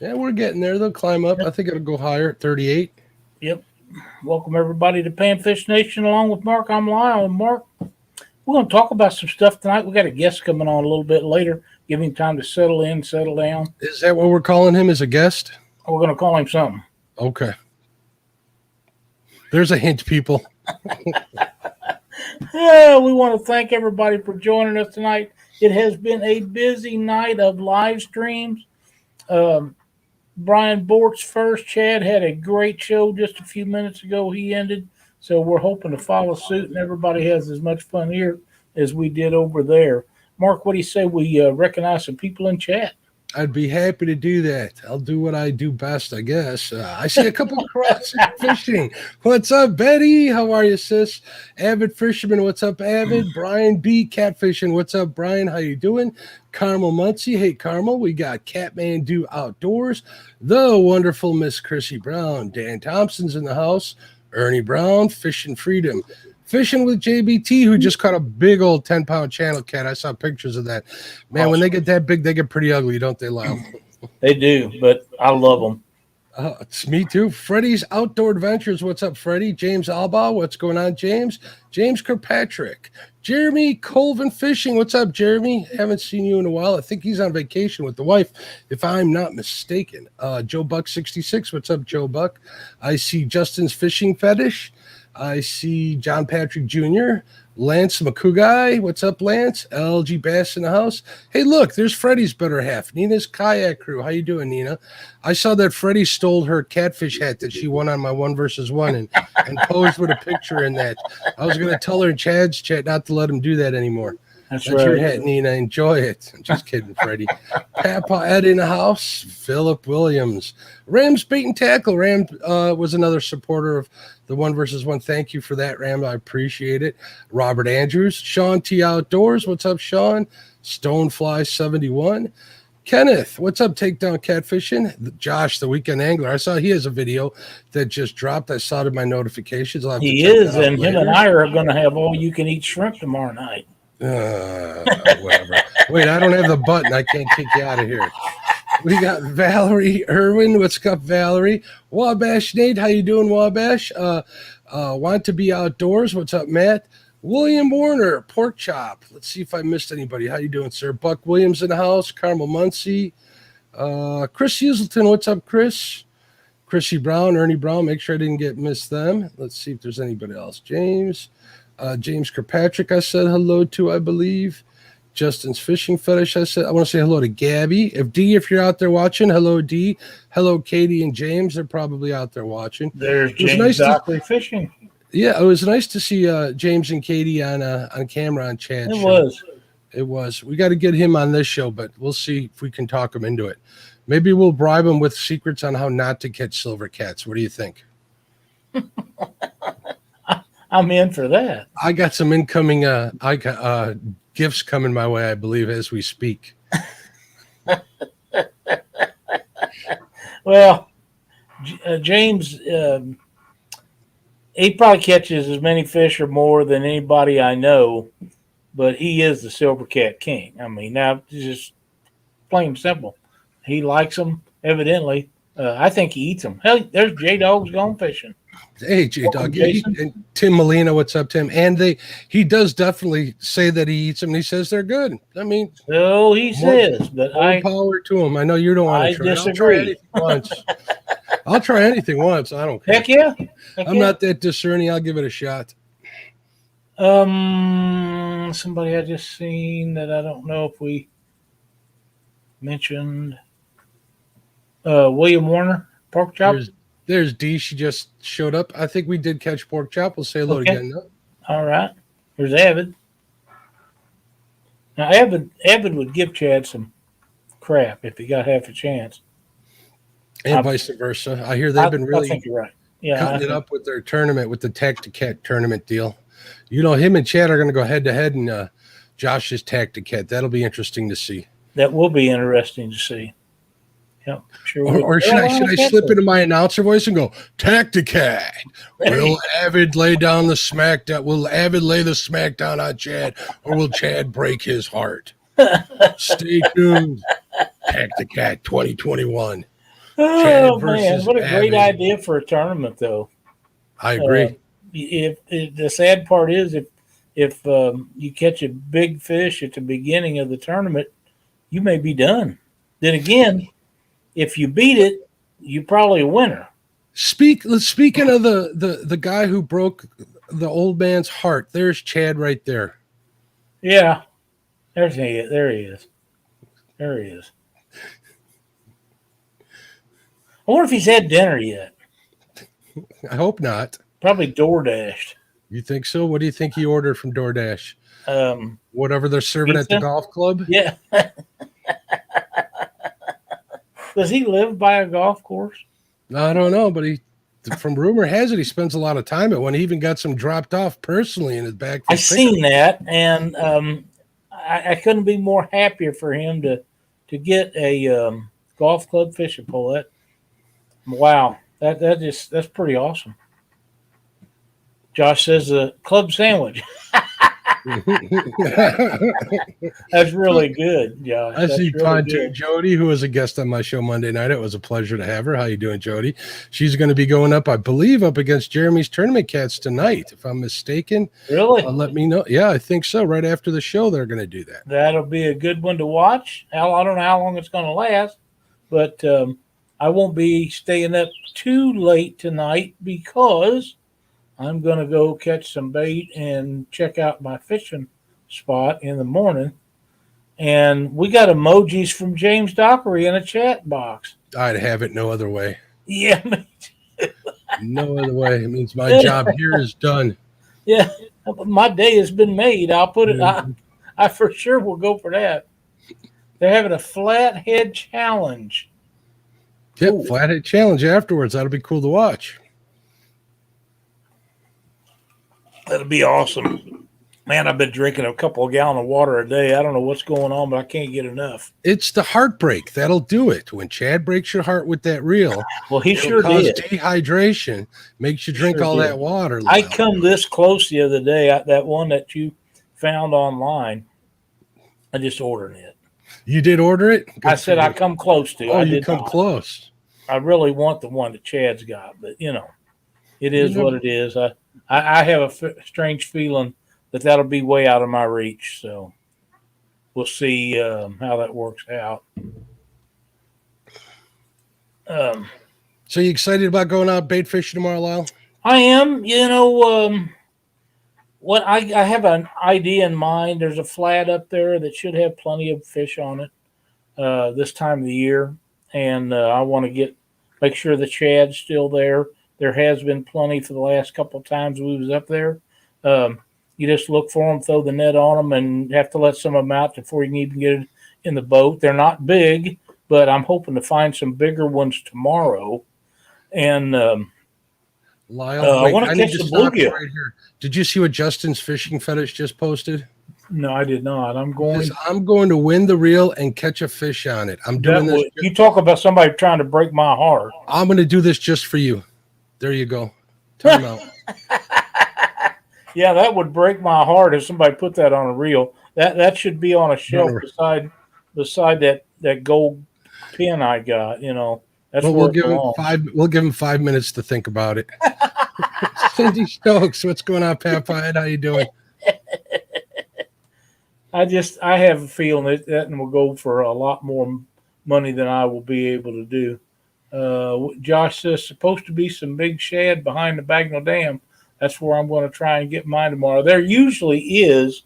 Yeah, we're getting there. They'll climb up. I think it'll go higher, 38. Yep. Welcome everybody to Panfish Nation. Along with Mark, I'm Lyle. And Mark, we're going to talk about some stuff tonight. We got a guest coming on a little bit later. Give him time to settle in, settle down. Is that what we're calling him as a guest? We're going to call him something. Okay. There's a hint, people. Yeah, we want to thank everybody for joining us tonight. It has been a busy night of live streams. Brian Bort's first. Chad had a great show just a few minutes ago. He ended. So we're hoping to follow suit, and everybody has as much fun here as we did over there. Mark, what do you say we recognize some people in chat? I'd be happy to do that. I'll do what I do best, I guess. I see a couple of crossing fishing. What's up, Betty? How are you, sis? Avid Fisherman, what's up, Avid? Brian B. Catfishing, what's up, Brian? How you doing? Carmel Muncie, hey, Carmel. We got Catmandu Outdoors, the wonderful Miss Chrissy Brown. Dan Thompson's in the house. Ernie Brown, Fishing Freedom. Fishing with JBT, who just caught a big old 10-pound channel cat. I saw pictures of that. Man, awesome. When they get that big, they get pretty ugly, don't they, Lyle? They do, but I love them. It's me too. Freddie's Outdoor Adventures. What's up, Freddie? James Alba. What's going on, James? James Kirkpatrick. Jeremy Colvin Fishing. What's up, Jeremy? Haven't seen you in a while. I think he's on vacation with the wife, if I'm not mistaken. Joe Buck 66. What's up, Joe Buck? I see Justin's Fishing Fetish. I see John Patrick Jr., Lance McCougai. What's up, Lance? LG Bass in the house. Hey, look, there's Freddie's better half. Nina's kayak crew. How you doing, Nina? I saw that Freddie stole her catfish hat that she won on my 1 versus 1 and posed with a picture in that. I was going to tell her in Chad's chat not to let him do that anymore. That's right. Your hat, Nina. Enjoy it. I'm just kidding, Freddie. Papa Ed in the house. Philip Williams. Ram's Bait and Tackle. Ram was another supporter of the 1 versus 1. Thank you for that, Ram. I appreciate it. Robert Andrews. Sean T. Outdoors. What's up, Sean? Stonefly 71. Kenneth, what's up, Takedown Catfishing? Josh, the Weekend Angler. I saw he has a video that just dropped. I saw it in my notifications. He is, and him and I are going to have all-you-can-eat shrimp tomorrow night. Whatever. Wait, I don't have the button. I can't kick you out of here. We got Valerie Irwin. What's up, Valerie? Wabash Nate, how you doing, Wabash? Want to be outdoors? What's up, Matt? William Warner, Pork Chop. Let's see if I missed anybody. How you doing, sir? Buck Williams in the house. Carmel Muncie. Chris Uselton. What's up, Chris? Chrissy Brown, Ernie Brown. Make sure I didn't miss them. Let's see if there's anybody else. James Kirkpatrick, I said hello to, I believe. Justin's Fishing Fetish, I said. I want to say hello to Gabby. If you're out there watching, hello, D. Hello, Katie and James. They're probably out there watching. There's James Dockery Fishing. Yeah, it was nice to see James and Katie on camera on Chad's show. It was. We got to get him on this show, but we'll see if we can talk him into it. Maybe we'll bribe him with secrets on how not to catch silver cats. What do you think? I'm in for that. I got some incoming gifts coming my way, I believe, as we speak. Well, James, he probably catches as many fish or more than anybody I know, but he is the silver cat king. I mean, now just plain and simple. He likes them, evidently. I think he eats them. Hell, there's J-Dog's gone fishing. Hey, J-Dog. And Tim Molina, what's up, Tim? And he does definitely say that he eats them, and he says they're good. I mean, so he says, but more power to him. I know you don't want to try. Disagree. I'll try anything once. I don't care. Heck yeah. I'm not that discerning. I'll give it a shot. Somebody I just seen that I don't know if we mentioned. William Warner, Pork Chop. There's D. She just showed up. I think we did catch Pork Chop. We'll say hello again. No? All right. There's Avid. Now, Avid would give Chad some crap if he got half a chance. And vice versa. I hear they've been really cutting it up with their tournament, with the Tacticat tournament deal. You know, him and Chad are going to go head-to-head in Josh's Tacticat. That'll be interesting to see. That will be interesting to see. Yep, sure. Or should I slip into my announcer voice and go, Tacticat? Will Avid lay down the smackdown? Will Avid lay the smackdown on Chad, or will Chad break his heart? Stay tuned. Tacticat 2021. Oh man, versus what a great avid. idea for a tournament, though. I agree. If the sad part is if you catch a big fish at the beginning of the tournament, you may be done. Then again, if you beat it, you're probably a winner. Speaking of the guy who broke the old man's heart, there's Chad right there. Yeah, there he is. There he is. There he is. I wonder if he's had dinner yet. I hope not. Probably door dashed. You think so? What do you think he ordered from DoorDash? Whatever they're serving Pizza? at the golf club? Yeah. Does he live by a golf course? I don't know, but from rumor has it, he spends a lot of time at one. He even got some dropped off personally in his bag. I seen that, and I couldn't be more happier for him to get a golf club fishing pole. Wow, that's pretty awesome. Josh says the club sandwich. That's really good, Josh. I see really Pontoon Jody, who was a guest on my show Monday night. It was a pleasure to have her. How you doing, Jody? She's going to be going up, I believe, up against Jeremy's tournament cats tonight, if I'm mistaken. Really? Let me know. Yeah, I think so. Right after the show, they're going to do that. That'll be a good one to watch. I don't know how long it's going to last, but I won't be staying up too late tonight because I'm going to go catch some bait and check out my fishing spot in the morning. And we got emojis from James Dockery in a chat box. I'd have it no other way. Yeah, me too. No other way. It means my job here is done. Yeah, my day has been made. I'll put it. I for sure will go for that. They're having a flathead challenge. Yep, ooh. Flathead challenge afterwards. That'll be cool to watch. That'll be awesome. Man, I've been drinking a couple of gallons of water a day. I don't know what's going on, but I can't get enough. It's the heartbreak. That'll do it. When Chad breaks your heart with that reel, well, he sure did. Dehydration makes you drink all that water. I come this close the other day. That one that you found online, I just ordered it. You did order it? Good I said I come close to. Oh, you come close. I really want the one that Chad's got, but it is what it is. I have a strange feeling that'll be way out of my reach. So we'll see how that works out. So you excited about going out bait fishing tomorrow, Lyle? I am. What I have an idea in mind. There's a flat up there that should have plenty of fish on it this time of the year, and I want to make sure the Chad's still there. There has been plenty for the last couple of times we was up there. You just look for them, throw the net on them, and have to let some of them out before you can even get it in the boat. They're not big, but I'm hoping to find some bigger ones tomorrow. And Lyle, I want to catch the bluegill. Right here. Did you see what Justin's fishing fetish just posted? No, I did not. I'm going to win the reel and catch a fish on it. I'm doing this. You talk about somebody trying to break my heart. I'm going to do this just for you. There you go. Time out. Yeah, that would break my heart if somebody put that on a reel. That should be on a shelf beside that gold pin I got. That's well, we'll give him 5 minutes to think about it. Cindy Stokes, what's going on, Papa? How you doing? I have a feeling that will go for a lot more money than I will be able to do. Josh says supposed to be some big shad behind the Bagnell Dam. That's where I'm going to try and get mine tomorrow. There usually is.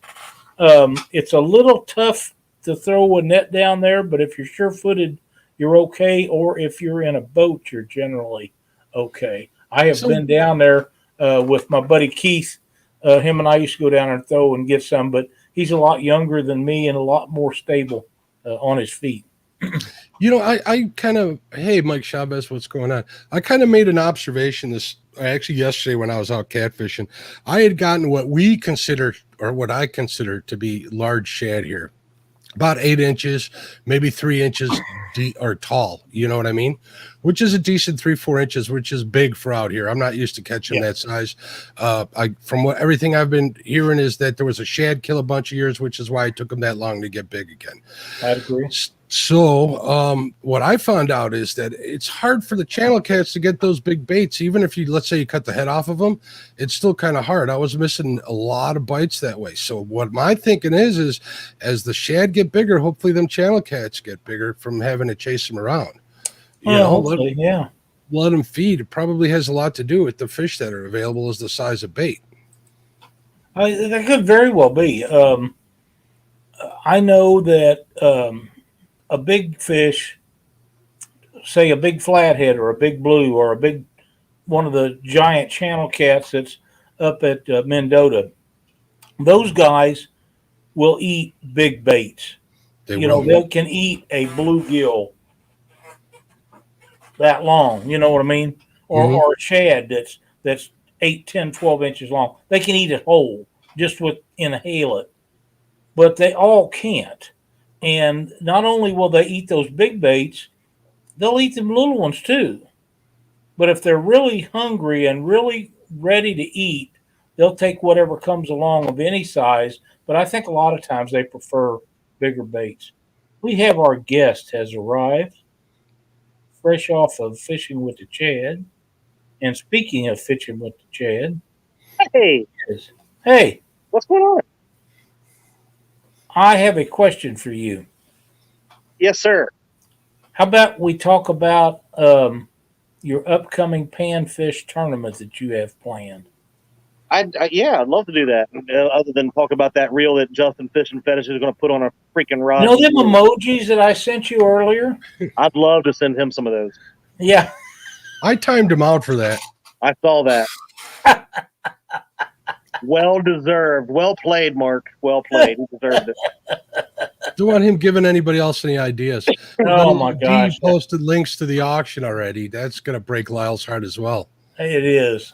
It's a little tough to throw a net down there, but if you're sure-footed, you're okay. Or if you're in a boat, you're generally okay. I have been down there with my buddy Keith. Him and I used to go down there and throw and get some, but he's a lot younger than me and a lot more stable on his feet. I kind of, hey, Mike Chavez, what's going on? I kind of made an observation yesterday when I was out catfishing. I had gotten what I consider to be large shad here, about 8 inches, maybe 3 inches deep or tall. You know what I mean? Which is a decent 3-4 inches, which is big for out here. I'm not used to catching that size. Everything I've been hearing is that there was a shad kill a bunch of years, which is why it took them that long to get big again. I agree. So what I found out is that it's hard for the channel cats to get those big baits. Even if let's say you cut the head off of them, it's still kind of hard. I was missing a lot of bites that way. So what my thinking is as the shad get bigger, hopefully them channel cats get bigger from having to chase them around. Hopefully, let them feed. It probably has a lot to do with the fish that are available as the size of bait. That could very well be. I know that a big fish, say a big flathead or a big blue or one of the giant channel cats that's up at Mendota, those guys will eat big baits. They can eat a bluegill that long, you know what I mean? Or a shad that's 8, 10, 12 inches long. They can eat it whole, just inhale it. But they all can't. And not only will they eat those big baits, they'll eat them little ones too. But if they're really hungry and really ready to eat, they'll take whatever comes along of any size. But I think a lot of times they prefer bigger baits. We have our guest has arrived, fresh off of fishing with the Chad. And speaking of fishing with the Chad, hey, what's going on? I have a question for you. Yes, sir. How about we talk about your upcoming Panfish tournament that you have planned? I'd love to do that. Other than talk about that reel that Justin Fish and Fetish is going to put on a freaking rod. You know them emojis that I sent you earlier? I'd love to send him some of those. Yeah. I timed him out for that. I saw that. Well deserved. Well played, Mark. Well played. He deserved it. Don't want him giving anybody else any ideas. Oh my gosh! He posted links to the auction already. That's going to break Lyle's heart as well. Hey, it is.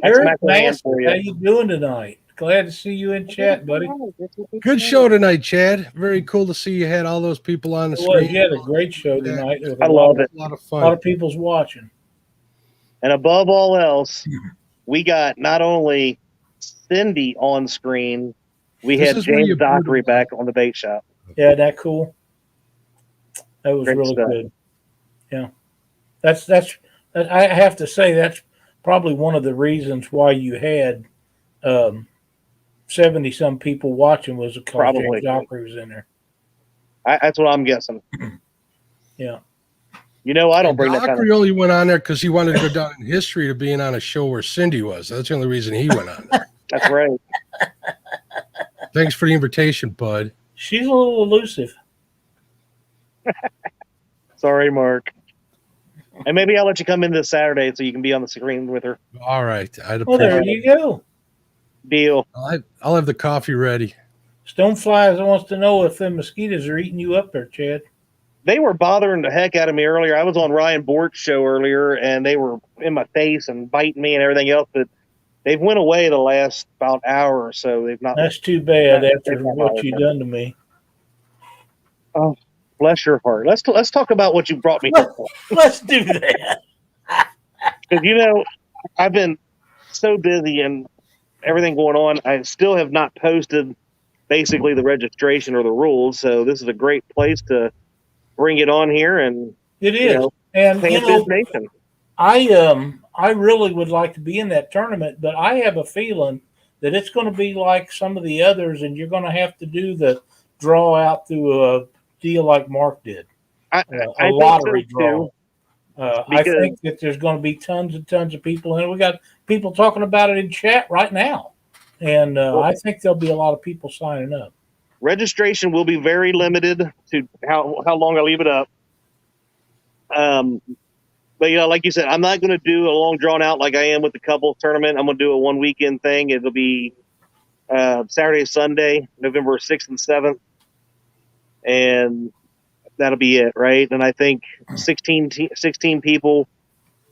Eric Master, how you doing tonight? Glad to see you in chat, buddy. Good show tonight, Chad. Very cool to see you had all those people on the screen. You had a great show tonight. I love it. A lot of fun. A lot of people's watching. And above all else, we got not only Cindy on screen, we had James Dockery back on the bait shop. Yeah, that cool. That was really good. Yeah, that's. I have to say that's probably one of the reasons why you had 70 some people watching was because James Dockery was in there. That's what I'm guessing. Yeah. You know, I don't bring that kind of... Dockery only went on there because he wanted to go down in history to being on a show where Cindy was. That's the only reason he went on there. That's right. Thanks for the invitation, bud. She's a little elusive. Sorry, Mark. And maybe I'll let you come in this Saturday so you can be on the screen with her. All right. Well, there you go. Deal. I'll have the coffee ready. Stoneflies wants to know if the mosquitoes are eating you up there, Chad. They were bothering the heck out of me earlier. I was on Ryan Bort's show earlier, and they were in my face and biting me and everything else. But they've went away the last about hour or so. They've not. That's too bad after what you done to me. Oh, bless your heart. Let's talk about what you brought me here for. Let's do that. Because you know, I've been so busy and everything going on. I still have not posted basically the registration or the rules. So this is a great place to bring it on here, and it is. And you know, nation. I really would like to be in that tournament, but I have a feeling that it's going to be like some of the others, and you're going to have to do the draw out through a deal like Mark did, a lottery draw. I think that there's going to be tons and tons of people, and we got people talking about it in chat right now, and I think there'll be a lot of people signing up. Registration will be very limited to how long I leave it up. But, you know, like you said, I'm not going to do a long drawn out like I am with the couples tournament. I'm going to do a 1 weekend thing. It'll be Saturday, Sunday, November 6th and 7th. And that'll be it, right? And I think 16 people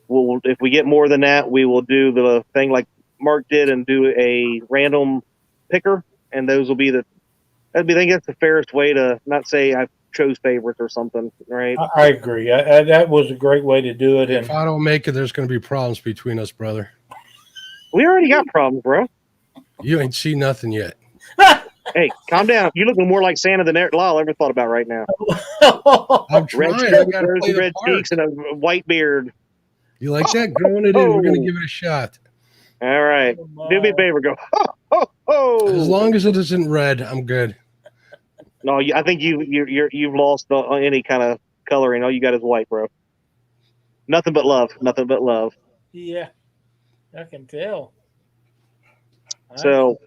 will, if we get more than that, we will do the thing like Mark did and do a random picker. And those will be I think that's the fairest way to not say I chose favorites or something, right? I agree. That was a great way to do it. And if I don't make it, there's going to be problems between us, brother. We already got problems, bro. You ain't seen nothing yet. Hey, calm down. You're looking more like Santa than Eric Lyle ever thought about right now. I'm Red trying. I shirt, gotta play rosy the red part. cheeks, and a white beard. You like that? Growing it in. We're gonna give it a shot. All right. Do me a favor. Go. Ho, ho, ho. As long as it isn't red, I'm good. No, I think you've lost any kind of coloring. All you got is white, bro. Nothing but love. Nothing but love. Yeah, I can tell. So,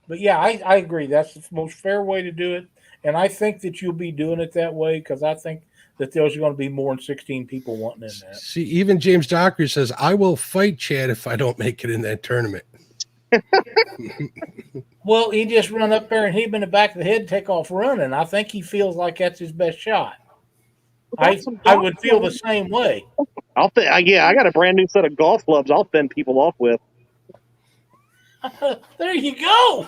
But yeah, I agree. That's the most fair way to do it, and I think that you'll be doing it that way because I think that there's going to be more than 16 people wanting in that. See, even James Dockery says, I will fight Chad if I don't make it in that tournament. Well, he just run up there and hit him in the back of the head and take off running. I think he feels like that's his best shot. I would feel the same way. I got a brand new set of golf clubs I'll fend people off with. There you go.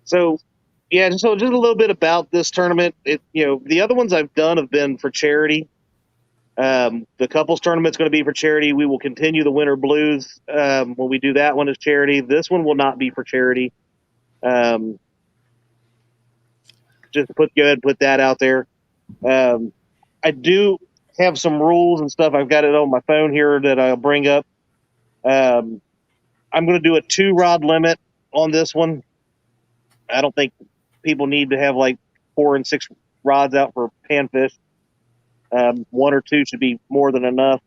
So just a little bit about this tournament. The other ones I've done have been for charity. The couples tournament's going to be for charity. We will continue the Winter Blues when we do that one as charity. This one will not be for charity. Just go ahead and put that out there. I do have some rules and stuff. I've got it on my phone here that I'll bring up. I'm going to do a 2-rod limit on this one. I don't think people need to have like 4 and 6 rods out for panfish. 1 or 2 should be more than enough.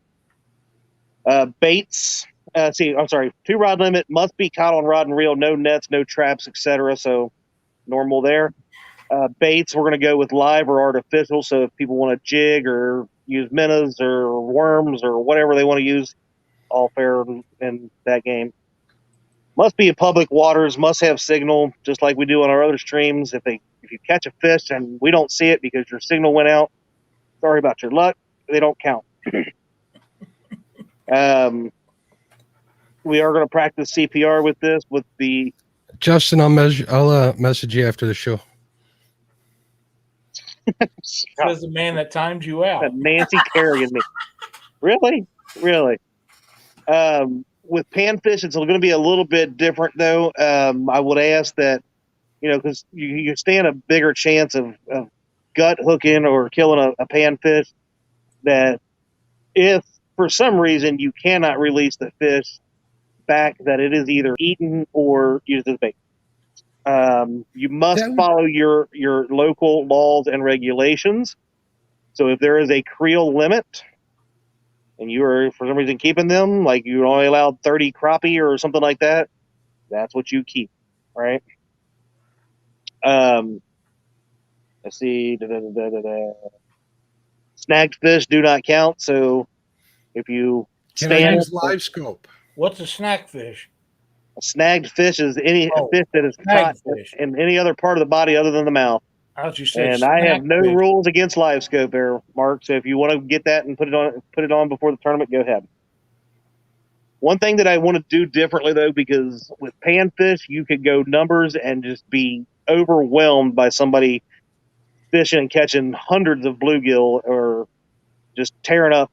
Baits. 2-rod limit must be caught on rod and reel. No nets, no traps, etc. So normal there. Baits, we're going to go with live or artificial. So if people want to jig or use minnows or worms or whatever they want to use, all fair in that game. Must be in public waters, must have signal, just like we do on our other streams. If you catch a fish and we don't see it because your signal went out, sorry about your luck. They don't count. We are going to practice CPR with this. With the Justin, I'll message you after the show. Says the man that timed you out. Nancy carrying me. Really? With panfish, it's going to be a little bit different, though. I would ask that, because you stand a bigger chance of gut hooking or killing a panfish, that if for some reason you cannot release the fish back, that it is either eaten or used as bait. You must follow your local laws and regulations. So if there is a Creole limit and you are for some reason keeping them, like you're only allowed 30 crappie or something like that, that's what you keep, right? Let's see. Snagged fish do not count. So if you use live scope? What's a snack fish? A snagged fish is any fish that is caught in any other part of the body other than the mouth. And I have no rules against live scope there, Mark. So if you want to get that and put it on before the tournament, go ahead. One thing that I want to do differently, though, because with panfish, you could go numbers and just be overwhelmed by somebody fishing and catching hundreds of bluegill or just tearing up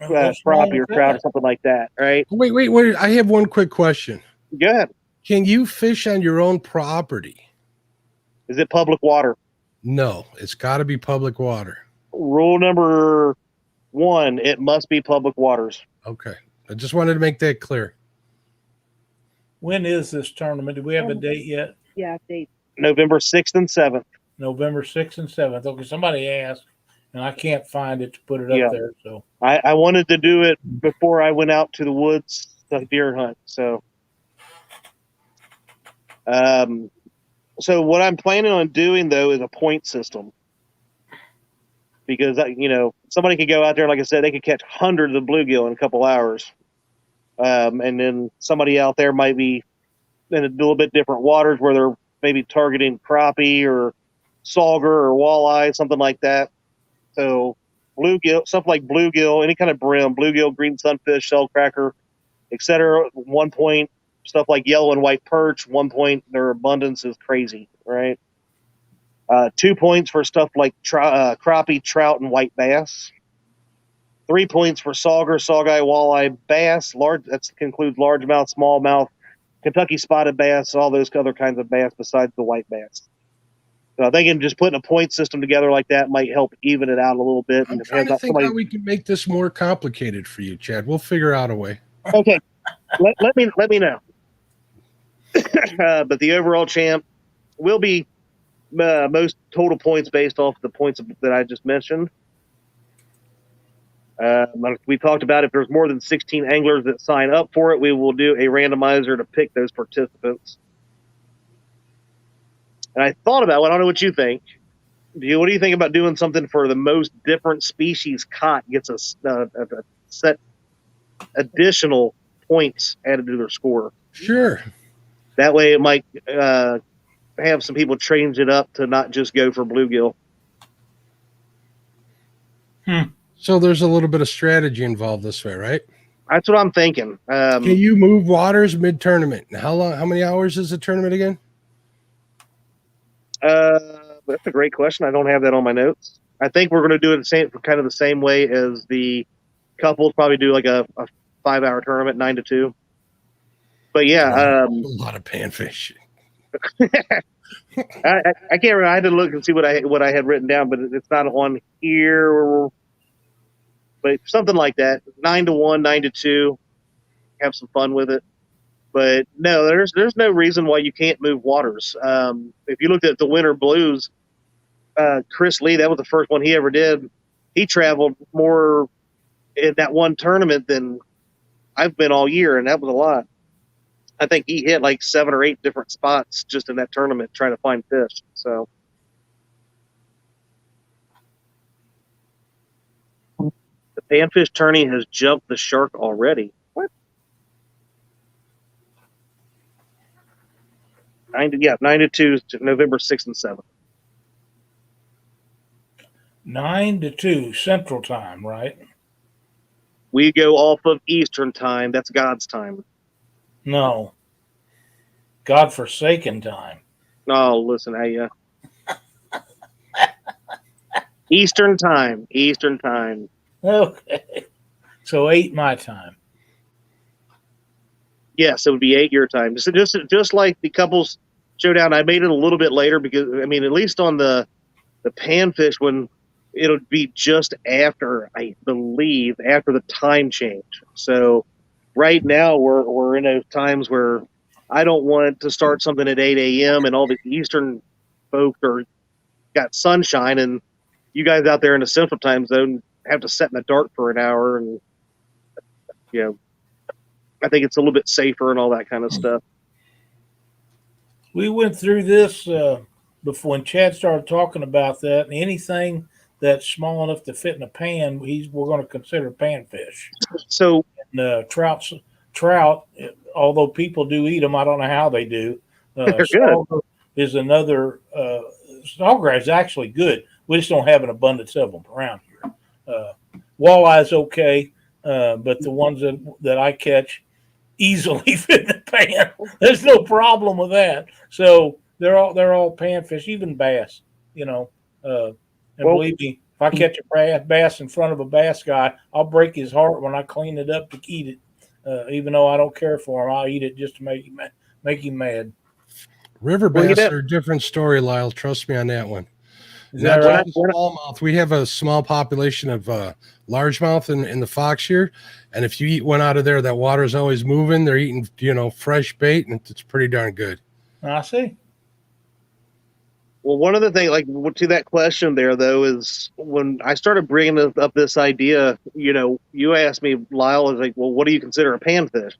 crappie or trout or something like that, right? Wait. I have one quick question. Go ahead. Can you fish on your own property? Is it public water? No, it's got to be public water. Rule number 1, it must be public waters. Okay. I just wanted to make that clear. When is this tournament? Do we have a date yet? Yeah, date. November 6th and 7th. November 6th and 7th. Okay, somebody asked, and I can't find it to put it up there. So I wanted to do it before I went out to the woods to deer hunt. So what I'm planning on doing, though, is a point system. Because, somebody could go out there, like I said, they could catch hundreds of bluegill in a couple hours. And then somebody out there might be in a little bit different waters where they're maybe targeting crappie or sauger or walleye, something like that. So bluegill, stuff like bluegill, any kind of brim, bluegill, green sunfish, shellcracker, etc. 1 point, stuff like yellow and white perch, 1 point, their abundance is crazy, right? 2 points for stuff like crappie, trout, and white bass. 3 points for sauger, saugeye, walleye, bass. That includes largemouth, smallmouth, Kentucky spotted bass, all those other kinds of bass besides the white bass. So I think just putting a point system together like that might help even it out a little bit. I'm trying to think how we can make this more complicated for you, Chad. We'll figure out a way. Okay, let me know. But the overall champ will be most total points based off the points that I just mentioned. We talked about if there's more than 16 anglers that sign up for it, we will do a randomizer to pick those participants. And I thought about it. I don't know what you think. What do you think about doing something for the most different species caught gets a set additional points added to their score? Sure. That way it might have some people change it up to not just go for bluegill. So there's a little bit of strategy involved this way, right? That's what I'm thinking. Can you move waters mid-tournament? How many hours is the tournament again? That's a great question. I don't have that on my notes. I think we're going to do it the same way as the couples probably do, like a 5-hour tournament, 9 to 2. But yeah, a lot of panfish. I can't remember. I had to look and see what I had written down, but it's not on here. But something like that, 9 to 1, 9 to 2. Have some fun with it. But no, there's no reason why you can't move waters. If you looked at the Winter Blues, Chris Lee, that was the first one he ever did. He traveled more in that one tournament than I've been all year, and that was a lot. I think he hit like 7 or 8 different spots just in that tournament trying to find fish. So the panfish tourney has jumped the shark already. What? 9 to 2, November 6th and 7th. 9 to 2 Central Time, right? We go off of Eastern Time. That's God's time. No. God-forsaken time. Oh, listen, hey, Eastern Time. Eastern Time. Okay. So 8 my time. Yes, it would be 8 your time. So just like the couples showdown, I made it a little bit later because, I mean, at least on the panfish one, it'll be just after, I believe, after the time change. So right now we're in those times where I don't want to start something at 8 a.m. and all the Eastern folks got sunshine, and you guys out there in the Central Time Zone have to sit in the dark for an hour, and I think it's a little bit safer and all that kind of stuff. We went through this before when Chad started talking about that, and anything that's small enough to fit in a pan, we're going to consider panfish. So and trout, although people do eat them, I don't know how they do. They're good. Is another. Sauger is actually good. We just don't have an abundance of them around here. Walleye is okay, but the ones that I catch easily fit in the pan. There's no problem with that. So they're all panfish, even bass. Believe me, if I catch a bass in front of a bass guy, I'll break his heart when I clean it up to eat it. Even though I don't care for him, I'll eat it just to make him mad. River bass are a different story, Lyle. Trust me on that one. Is that right? Smallmouth. We have a small population of largemouth in the Fox here, and if you eat one out of there, that water's always moving. They're eating, fresh bait, and it's pretty darn good. I see. Well, one of the things, like to that question there, though, is when I started bringing up this idea, you asked me, Lyle, was like, well, what do you consider a panfish?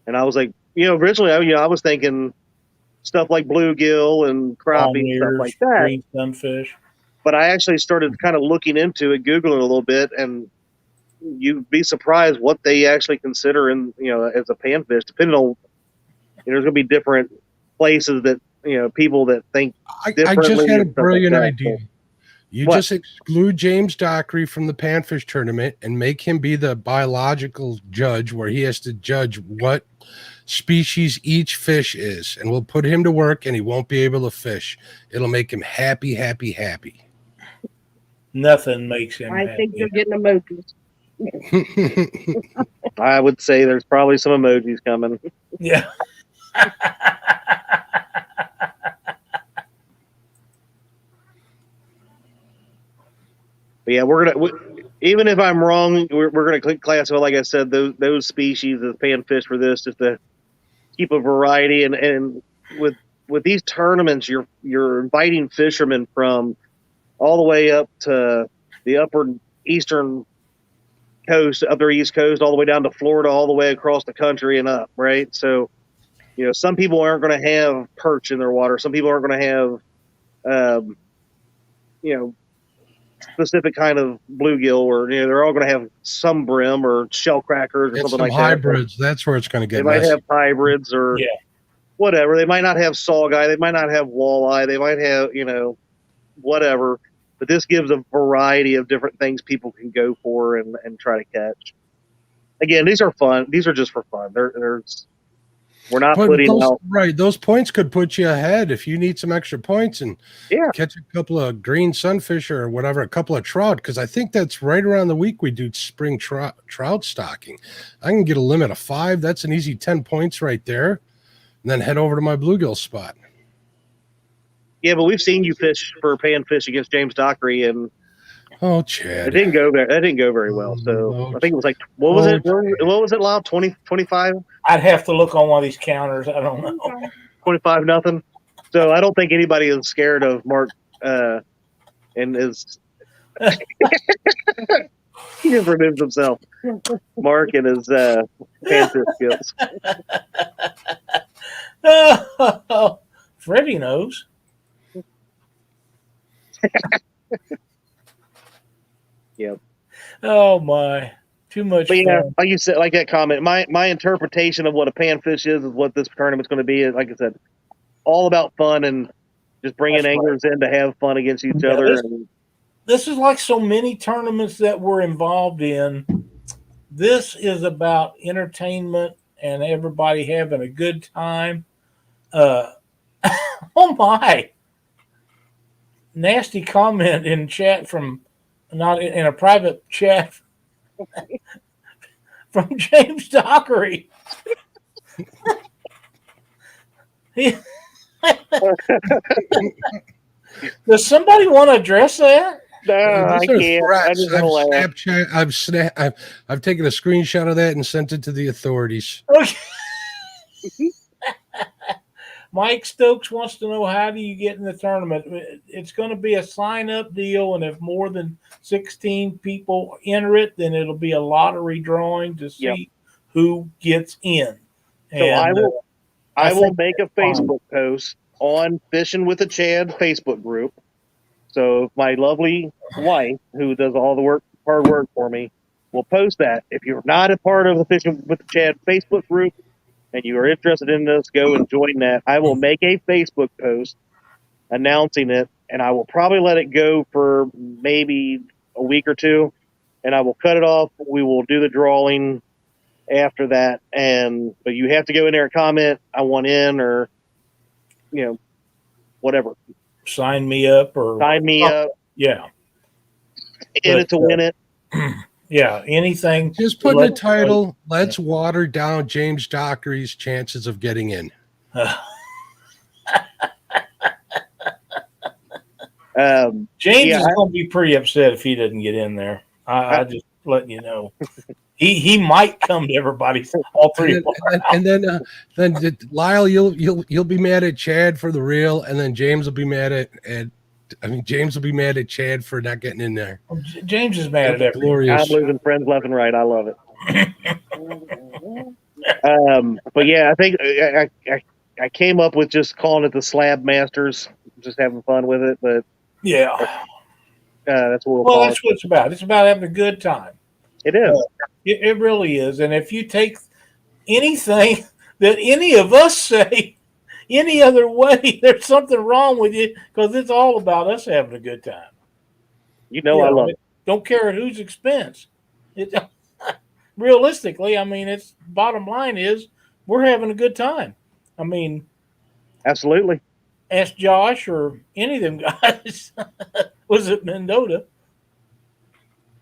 And I was like, originally, I was thinking stuff like bluegill and crappie, stuff like that. Green sunfish. But I actually started kind of looking into it, Googling a little bit, and you'd be surprised what they actually consider as a panfish, depending on, there's going to be different places that, people that think I just had a brilliant idea. You What? just exclude James Dockery from the panfish tournament and make him be the biological judge, where he has to judge what species each fish is, and we'll put him to work, and he won't be able to fish. It'll make him happy, happy, happy. Nothing makes him happy. I think you're getting emojis. I would say there's probably some emojis coming. Yeah. But yeah, even if I'm wrong, we're gonna classify, like I said, those species as panfish for this, just to keep a variety. And with these tournaments, you're inviting fishermen from all the way up to the upper eastern coast, upper east coast, all the way down to Florida, all the way across the country and up, right? So, some people aren't going to have perch in their water. Some people aren't going to have, specific kind of bluegill, or they're all going to have some brim or shell crackers or And something some like hybrids. That's where it's going to get that. They might messy. have hybrids or whatever. They might not have saugeye. They might not have walleye. They might have, whatever. But this gives a variety of different things people can go for and try to catch. Again, these are fun. These are just for fun. We're not putting out. Right. Those points could put you ahead if you need some extra points and catch a couple of green sunfish or whatever, a couple of trout. Because I think that's right around the week we do spring trout stocking. I can get a limit of 5. That's an easy 10 points right there. And then head over to my bluegill spot. Yeah, but we've seen you fish for panfish against James Dockery, and Chad, it didn't go very well. So I think it was like, what was it? What was it, Lyle? 20, 25? I'd have to look on one of these counters. I don't know. 25-0. So I don't think anybody is scared of Mark and his. He just removes himself. Mark and his panfish skills. Freddie knows. Yep. Oh my, too much. But yeah, like you said, like that comment, my interpretation of what a panfish is what this tournament's going to be. Is, like I said, all about fun and just bringing anglers in to have fun against each other. This is like so many tournaments that we're involved in. This is about entertainment and everybody having a good time. Oh my. Nasty comment in chat from, not in a private chat, from James Dockery. Does somebody want to address that? No, I can't. I just Snapchat. I've taken a screenshot of that and sent it to the authorities. Okay. Mike Stokes wants to know, how do you get in the tournament? It's going to be a sign-up deal, and if more than 16 people enter it, then it'll be a lottery drawing to see who gets in. So and, I will make a Facebook post on Fishing with a Chad Facebook group. So my lovely wife, who does all the hard work for me, will post that. If you're not a part of the Fishing with the Chad Facebook group, and you are interested in this, go and join that. I will make a Facebook post announcing it, and I will probably let it go for maybe a week or two, and I will cut it off. We will do the drawing after that, but you have to go in there and comment, I want in, or, whatever. Sign me up. Yeah. In it to win it. Yeah, anything. Just put in the title, let's water down James Dockery's chances of getting in. James is going to be pretty upset if he doesn't get in there. I just letting you know. He might come to everybody's all three. And then Lyle, you'll be mad at Chad for the reel, and then James will be mad at James will be mad at Chad for not getting in there. James is mad at everything. I'm losing friends left and right. I love it. But yeah, I think I came up with just calling it the Slab Masters, just having fun with it. But yeah, that's what that's what it's about. It's about having a good time. It is. It really is. And if you take anything that any of us say any other way, there's something wrong with you, because it's all about us having a good time. I love it. Don't care at whose expense. Realistically, it's bottom line is we're having a good time. Absolutely. Ask Josh or any of them guys. Was it Mendota?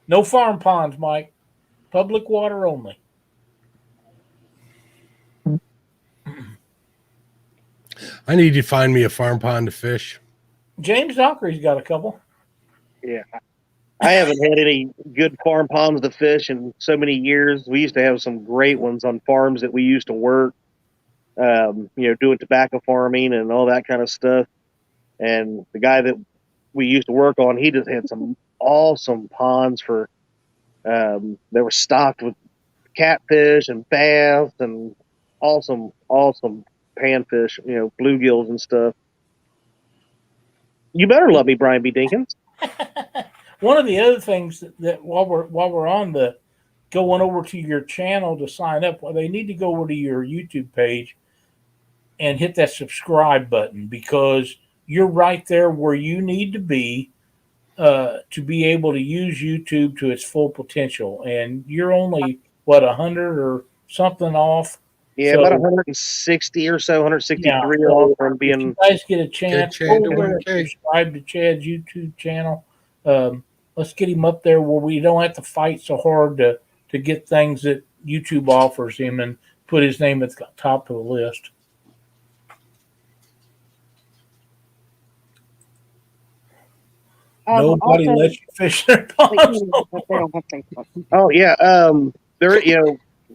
No farm ponds, Mike. Public water only. I need you to find me a farm pond to fish. James Dockery's got a couple. Yeah. I haven't had any good farm ponds to fish in so many years. We used to have some great ones on farms that we used to work, doing tobacco farming and all that kind of stuff. And the guy that we used to work on, he just had some awesome ponds they were stocked with catfish and bass and awesome panfish, bluegills and stuff. You better love me, Brian B. Dinkins. One of the other things that while we're on the going over to your channel to sign up, well, they need to go over to your YouTube page and hit that subscribe button, because you're right there where you need to be able to use YouTube to its full potential. And you're only 100 or something off. Yeah, so, about 160 or so, 163 off from being. If you guys get a chance, go over and subscribe to Chad's YouTube channel. Let's get him up there where we don't have to fight so hard to get things that YouTube offers him and put his name at the top of the list. Nobody lets you fish their ponds. Oh yeah,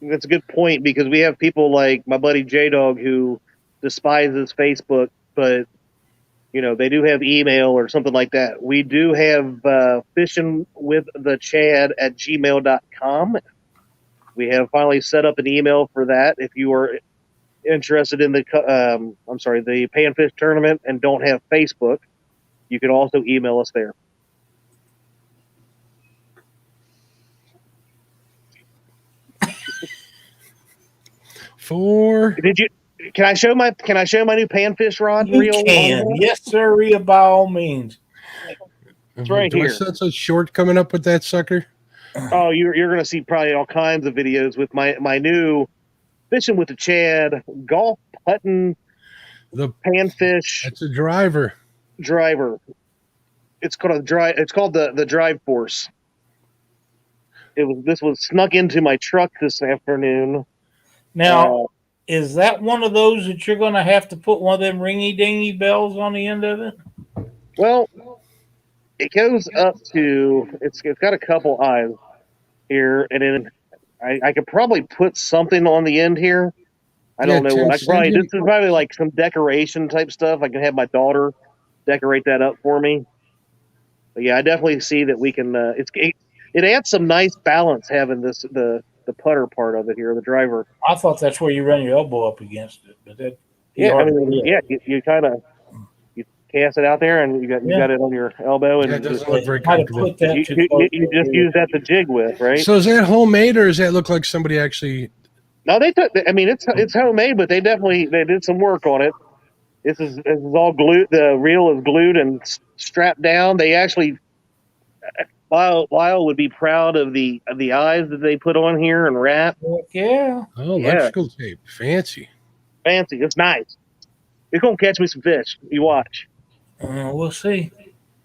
that's a good point, because we have people like my buddy J Dog who despises Facebook, but they do have email or something like that. We do have fishing with the Chad at gmail.com. We have finally set up an email for that. If you are interested in the Panfish tournament and don't have Facebook, you can also email us there. Can I show my new Panfish rod reel? You can. Yes, sir. By all means. It's right here. That's a short coming up with that sucker. Oh, you're going to see probably all kinds of videos with my new fishing with the Chad golf putting the Panfish. That's a driver. It's called the Drive Force. This was snuck into my truck this afternoon. Now, is that one of those that you're going to have to put one of them ringy-dingy bells on the end of it? Well, it goes up to it's got a couple eyes here, and then I could probably put something on the end here. I don't know. This is probably like some decoration type stuff. I can have my daughter decorate that up for me. But yeah, I definitely see that we can. It adds some nice balance having the putter part of it here, the driver. I thought that's where you run your elbow up against it, but that you kind of you cast it out there and you got it on your elbow, and it doesn't look very comfortable. You just use that to jig with, right? So is that homemade, or does that look like somebody actually? No, it's homemade, but they did some work on it. This is all glued. The reel is glued and strapped down. They actually. Lyle would be proud of the eyes that they put on here and wrap. Yeah. Oh, electrical tape. Fancy. It's nice. It's going to catch me some fish. You watch. We'll see.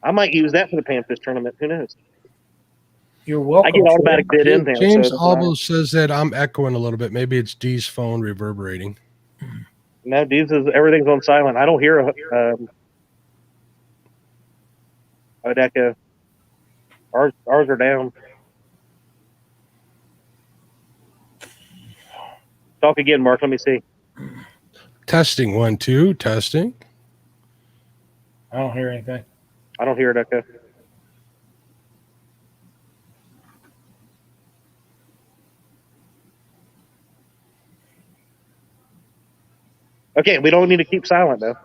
I might use that for the Panfish tournament. Who knows? You're welcome. I get automatic bid in there. James Albo says that I'm echoing a little bit. Maybe it's Dee's phone reverberating. No, Dee's everything's on silent. I don't hear an echo. Ours are down. Talk again, Mark. Let me see. Testing 1 2. Testing. I don't hear anything. I don't hear it echo. Okay, we don't need to keep silent though.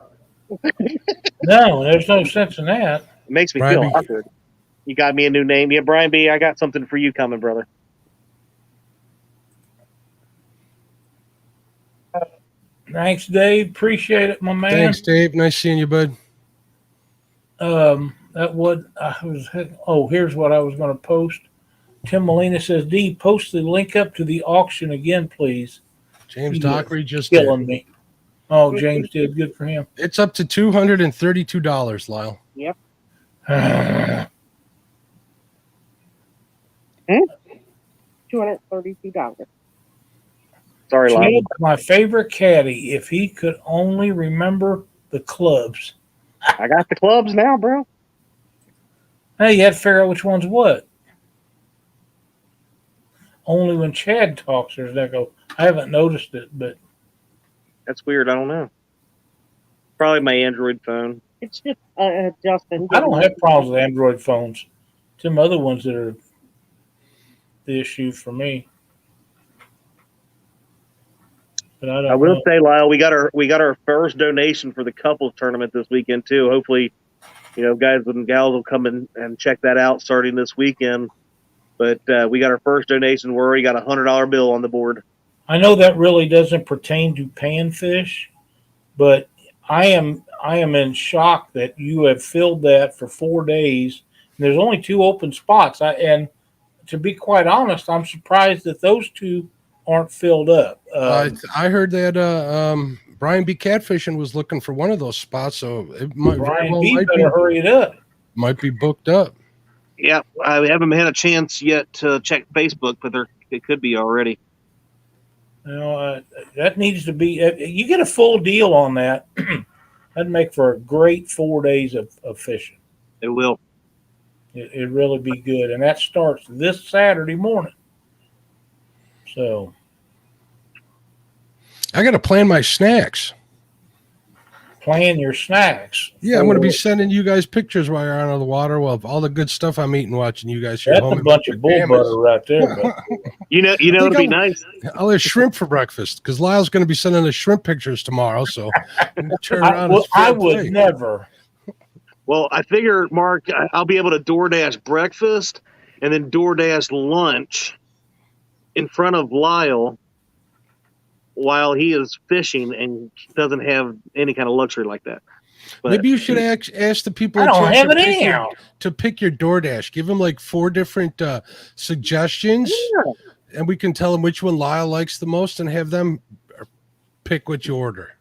No, there's no sense in that. It makes me feel awkward. You got me a new name. Yeah, Brian B., I got something for you coming, brother. Thanks, Dave. Appreciate it, my man. Thanks, Dave. Nice seeing you, bud. Here's what I was going to post. Tim Molina says, D, post the link up to the auction again, please. James Dockery just killing me. Oh, James did. Good for him. It's up to $232, Lyle. Yep. $232. Sorry, Lyle. Chad, my favorite caddy, if he could only remember the clubs. I got the clubs now, bro. Hey, you had to figure out which one's what. Only when Chad talks, there's that go. I haven't noticed it, but That's weird. I don't know. Probably my Android phone. It's just Justin. I don't have problems with Android phones. Some other ones that are the issue for me. But I don't I will know. say, Lyle, we got our first donation for the couples tournament this weekend too. Hopefully, guys and gals will come in and check that out starting this weekend. But we got our first donation. We already got $100 bill on the board. I know that really doesn't pertain to Panfish, but I am in shock that you have filled that for 4 days. And there's only 2 open spots. And to be quite honest, I'm surprised that those 2 aren't filled up. I heard that Brian B. Catfishing was looking for one of those spots, so it might Brian B. better hurry it up. Might be booked up. Yeah, I haven't had a chance yet to check Facebook, but it could be already. That needs to be. You get a full deal on that. That'd make for a great 4 days of fishing. It will. It'd really be good, and that starts this Saturday morning. So, I got to plan my snacks. Plan your snacks. Yeah, I'm going to be sending you guys pictures while you're on the water of all the good stuff I'm eating watching you guys. That's a bunch of bull butter right there. It'd be nice. I'll have shrimp for breakfast because Lyle's going to be sending us shrimp pictures tomorrow. So turn around. I would never. Well, I figure, Mark, I'll be able to DoorDash breakfast and then DoorDash lunch in front of Lyle while he is fishing and doesn't have any kind of luxury like that. But maybe you should ask the people I don't have it anyhow to pick your DoorDash. Give them like 4 different suggestions, and we can tell them which one Lyle likes the most and have them pick what you order.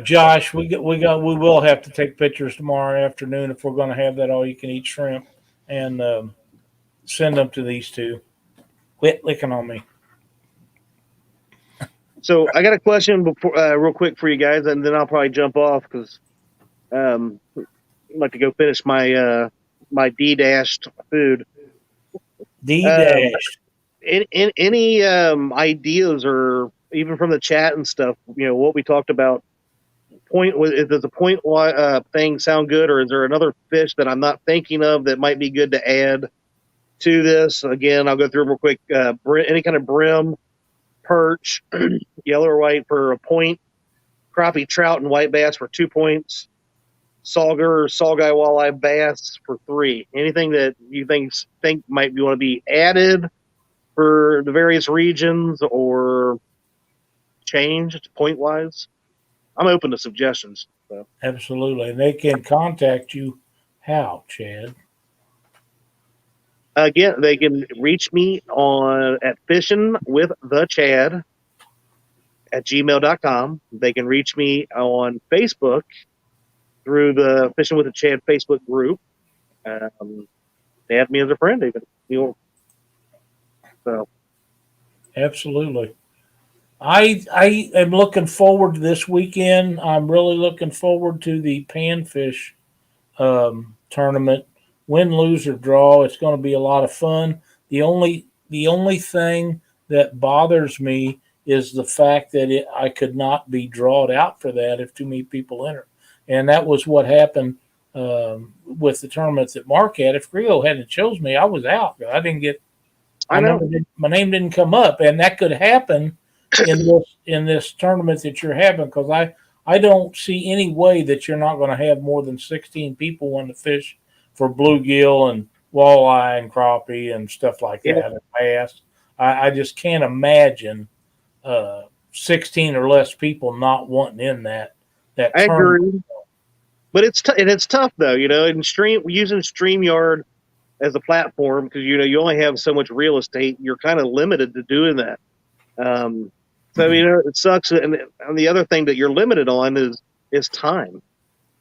Josh, we will have to take pictures tomorrow afternoon if we're going to have that all-you-can-eat shrimp, and send them to these 2. Quit licking on me. So I got a question before, real quick for you guys, and then I'll probably jump off because I'd like to go finish my my D-dashed food. D-dashed. Any ideas, or even from the chat and stuff? What we talked about. Does the point thing sound good, or is there another fish that I'm not thinking of that might be good to add to this? Again, I'll go through them real quick. Any kind of brim, perch, yellow or white for a point, crappie, trout, and white bass for 2 points, sauger, saugeye, walleye, bass for 3. Anything that you think might want to be added for the various regions or changed point wise? I'm open to suggestions. So. Absolutely, and they can contact you. How, Chad? Again, they can reach me at fishingwiththechad@gmail.com. They can reach me on Facebook through the Fishing with the Chad Facebook group. They have me as a friend, even. So, absolutely. I am looking forward to this weekend. I'm really looking forward to the Panfish tournament. Win, lose, or draw. It's going to be a lot of fun. The only thing that bothers me is the fact that I could not be drawed out for that if too many people enter. And that was what happened with the tournaments that Mark had. If Rio hadn't chose me, I was out. I didn't get. I know my name didn't come up, and that could happen in this tournament that you're having, because I don't see any way that you're not going to have more than 16 people want to fish for bluegill and walleye and crappie and stuff like that, and bass. I just can't imagine 16 or less people not wanting in that I tournament. agree. But it's tough though, and using StreamYard as a platform, because you only have so much real estate. You're kind of limited to doing that. So it sucks. And the other thing that you're limited on is time.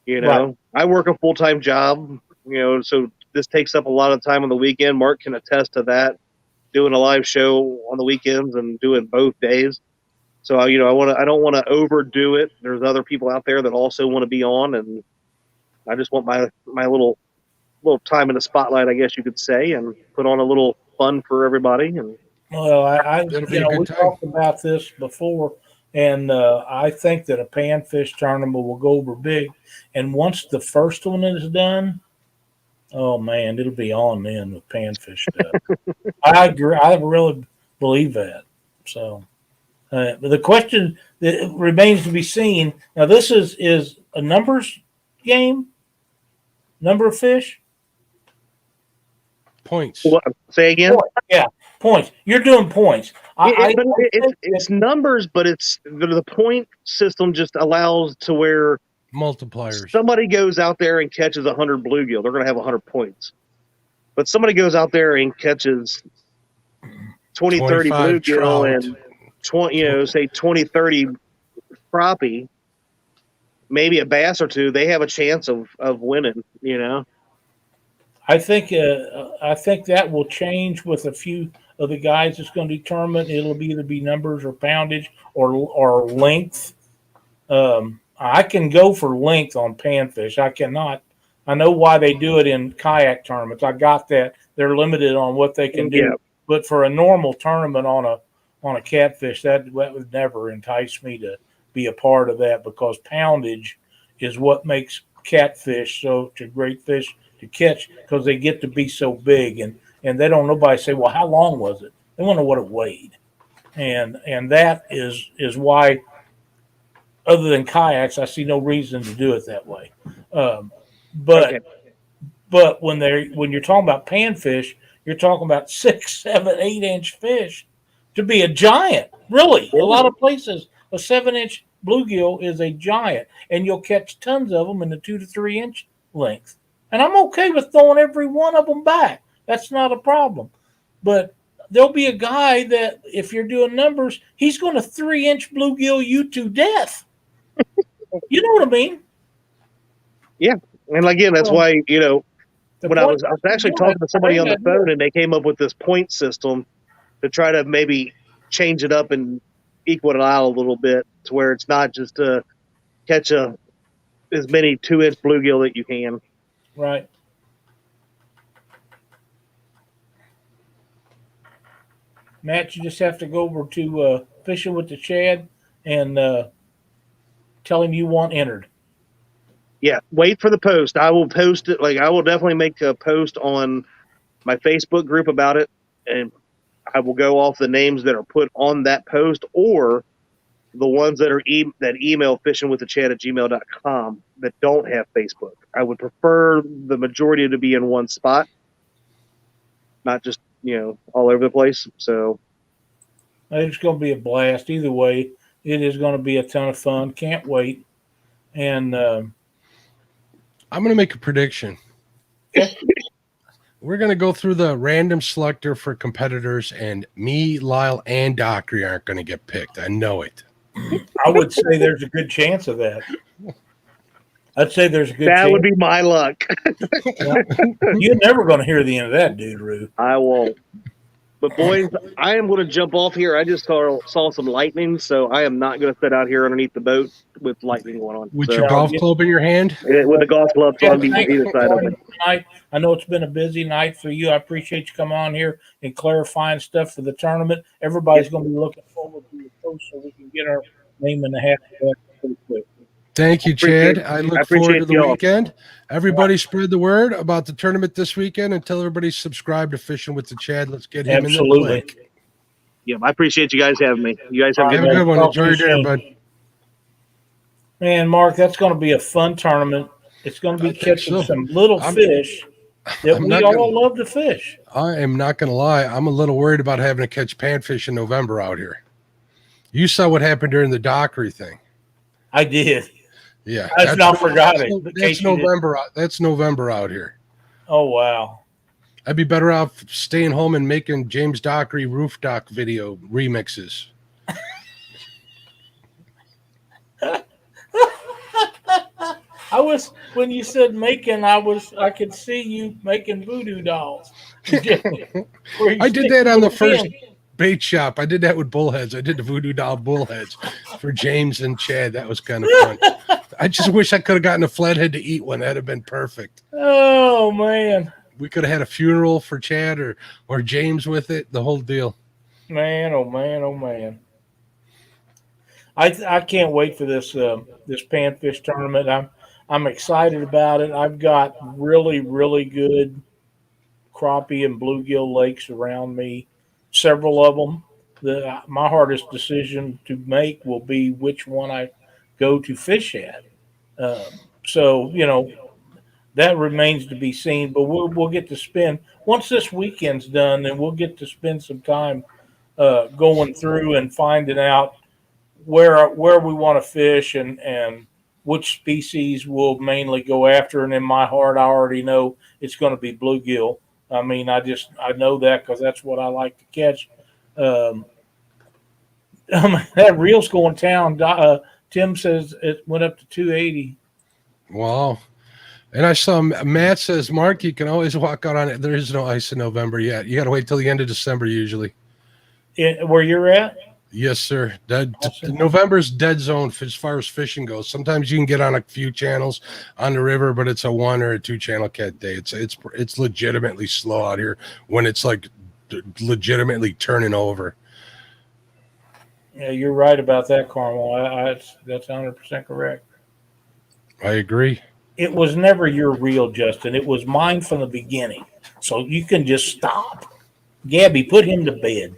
Right. I work a full-time job. So this takes up a lot of time on the weekend. Mark can attest to that. doing a live show on the weekends and doing both days. So I don't want to overdo it. There's other people out there that also want to be on, and I just want my little time in the spotlight, I guess you could say, and put on a little fun for everybody. And Well, It'll be a good we time. talked about this before, and I think that a panfish tournament will go over big. And once the first one is done, oh man, it'll be on then with panfish stuff. I agree. I really believe that. So, but the question that remains to be seen. Now, this is a numbers game, number of fish. Points. what, say again? Yeah, points. You're doing points. It's numbers, but it's the point system just allows to where Multipliers. somebody goes out there and catches 100 bluegill, they're going to have 100 points. But somebody goes out there and catches 20, 30 bluegill trout. and 20, say 20, 30 crappie, maybe a bass or two, they have a chance of winning, I think that will change with a few of the guys that's going to determine. It'll either be numbers or poundage or length. I can go for length on panfish. I cannot. I know why they do it in kayak tournaments. I got that. They're limited on what they can do. Yeah. But for a normal tournament on a catfish, that would never entice me to be a part of that, because poundage is what makes catfish such a great fish to catch, because they get to be so big, and they don't nobody say, well, how long was it? They want to know what it weighed, and that is why, other than kayaks, I see no reason to do it that way. But when you're talking about panfish, you're talking about 6, 7, 8-inch fish to be a giant. Really, a lot of places a 7-inch bluegill is a giant, and you'll catch tons of them in the 2 to 3 inch length. And I'm okay with throwing every one of them back. That's not a problem. But there'll be a guy that, if you're doing numbers, he's going to 3-inch bluegill you to death. You know what I mean? Yeah. And again, that's why, when I was actually talking to somebody on the phone, and they came up with this point system to try to maybe change it up and equal it out a little bit, to where it's not just to catch as many 2-inch bluegill that you can. Right. Matt, you just have to go over to Fishing with the Chad and tell him you want entered. Yeah, wait for the post. I will post it. I will definitely make a post on my Facebook group about it, and I will go off the names that are put on that post, or the ones that are that email fishingwiththechad@gmail.com that don't have Facebook. I would prefer the majority to be in one spot, not just all over the place. So it's going to be a blast. Either way, it is going to be a ton of fun. Can't wait. And I'm going to make a prediction. We're going to go through the random selector for competitors, and me, Lyle, and Dockery aren't going to get picked. I know it. I would say there's a good chance of that. I'd say there's a good chance. That would be my luck. You're never going to hear the end of that, dude, Rue. I won't. But boys, I am going to jump off here. I just saw some lightning, so I am not going to sit out here underneath the boat with lightning going on. With your golf club in your hand? With the golf club on either side of it. I know it's been a busy night for you. I appreciate you coming on here and clarifying stuff for the tournament. Everybody's going to be looking forward to your post so we can get our name in the hat pretty quick. Thank you, Chad. I look forward to the weekend. Everybody spread the word about the tournament this weekend and tell everybody subscribe to Fishing with the Chad. Let's get him in the link. Yeah, I appreciate you guys having me. You guys have a good one. Enjoy your dinner, bud. Man, Mark, that's going to be a fun tournament. It's going to be catching some little fish that we all love to fish. I am not going to lie. I'm a little worried about having to catch panfish in November out here. You saw what happened during the Dockery thing. I did. Yeah, I've not forgotten. That's November. That's November out here. Oh wow! I'd be better off staying home and making James Dockery roof dock video remixes. I I was when you said making, I could see you making voodoo dolls. Where you I did stick that on the little first pins. bait shop. I did that with bullheads. I did the voodoo doll bullheads for James and Chad. That was kind of fun. I just wish I could have gotten a flathead to eat one. That'd have been perfect. Oh man, We could have had a funeral for Chad or James with it. The whole deal. man, oh man, oh man. I can't wait for this panfish tournament. I'm excited about it. I've got really good crappie and bluegill lakes around me, several of them. My hardest decision to make will be which one I go to fish at. So that remains to be seen. But we'll get to spend once this weekend's done, then we'll get to spend some time going through and finding out where we want to fish and which species we'll mainly go after. And in my heart, I already know it's going to be bluegill. I mean, I know that because that's what I like to catch. Um, that reel's going town. Tim says it went up to 280. Wow. And I saw Matt says, Mark, you can always walk out on it. There is no ice in November yet. You got to wait till the end of December usually. Where you're at? Yes, sir. Awesome. November's dead zone as far as fishing goes. Sometimes you can get on a few channels on the river, but it's a 1 or a 2 channel cat day. It's legitimately slow out here when it's like legitimately turning over. Yeah, you're right about that, Carmel. That's 100% correct. I agree. It was never your reel, Justin. It was mine from the beginning. So you can just stop. Gabby, put him to bed.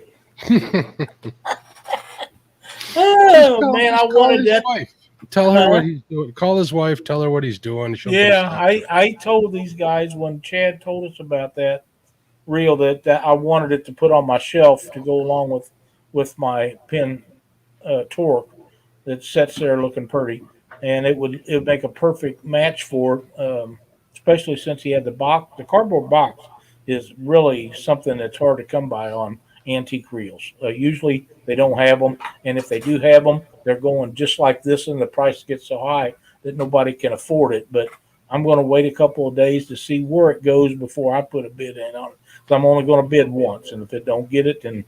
Oh man, I wanted that. Wife. Tell her what he's doing. Call his wife. Tell her what he's doing. Yeah, I told these guys when Chad told us about that reel that I wanted it to put on my shelf to go along with my pin torque that sits there looking pretty, and it would make a perfect match for it, especially since he had the box. The cardboard box is really something that's hard to come by on antique reels. Usually they don't have them, and if they do have them, they're going just like this, and the price gets so high that nobody can afford it. But I'm going to wait a couple of days to see where it goes before I put a bid in on it. So I'm only going to bid once, and if it don't get it, then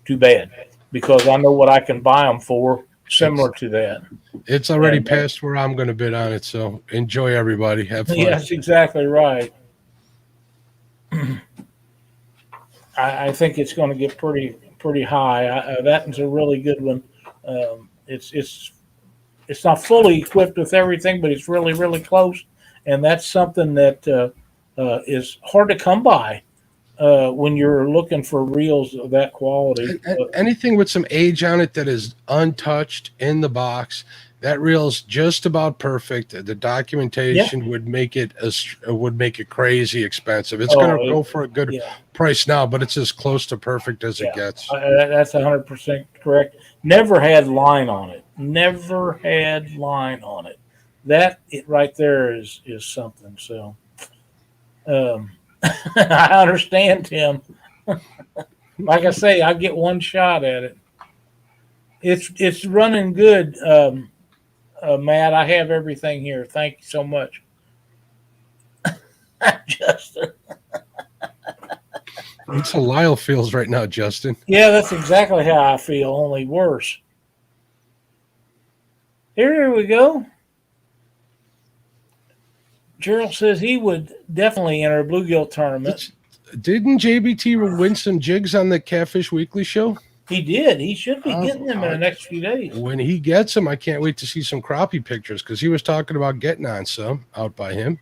too bad, because I know what I can buy them for similar to that. It's already past where I'm going to bid on it, so enjoy, everybody. Have fun. Yeah, that's exactly right. I think it's going to get pretty high. That's a really good one. It's not fully equipped with everything, but it's really close, and that's something that is hard to come by when you're looking for reels of that quality. Anything with some age on it that is untouched in the box, that reel's just about perfect. The documentation would make it crazy expensive. It's going to go for a good price now, but it's as close to perfect as it gets. That's 100% correct. Never had line on it. That right there is something. So, I understand, Tim. Like I say, I get one shot at it. It's running good. Matt, I have everything here. Thank you so much. Justin. That's how Lyle feels right now, Justin. Yeah, that's exactly how I feel, only worse. Here we go. Gerald says he would definitely enter a bluegill tournament. Didn't JBT win some jigs on the Catfish Weekly show? He did. He should be getting them in the next few days. When he gets them, I can't wait to see some crappie pictures, because he was talking about getting on some out by him.